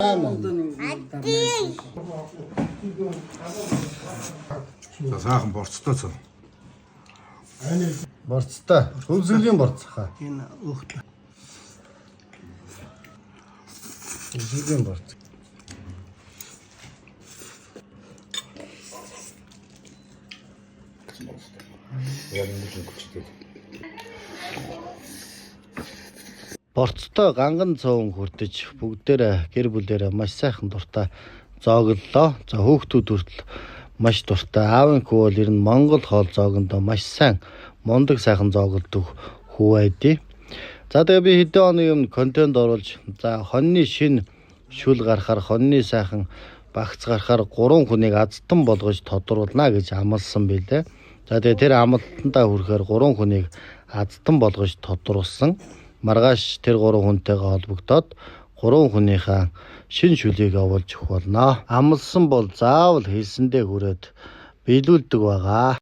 За сайхан борцтой цаа. Борцтой. Хөвсгөлийн борцхаа. Энэ өөхт. Хөвсгөлийн борц. Борцтой ганган цовон хүрдэж бүгдээрээ гэр бүлээрээ маш сайхан дуртай зооглолоо. За хүүхдүүд хүртэл маш дуртай. Аавын хүү бол ер нь Монгол хоол зоогондоо маш сайн мундаг сайхан зоогддог хүү байдий. За тэгээ би хэдэн оны өмнө контент оруулж за хоньны шин шүл гарахаар хоньны сайхан багц гарахаар 3 хүнийг азтан болгож тодруулна гэж амласан байлээ. За тэгээ тэр амлалтандаа хүрэхээр 3 хүнийг азтан болгож тодруулсан. Маргааш тэр 3 хүнтэйгээ холбогдоод 3 хүнийхээ шин шүлийг оволж өгөх болно. Амлсан бол заавал хэлсэндээ хүрээд биелүүлдэг байгаа.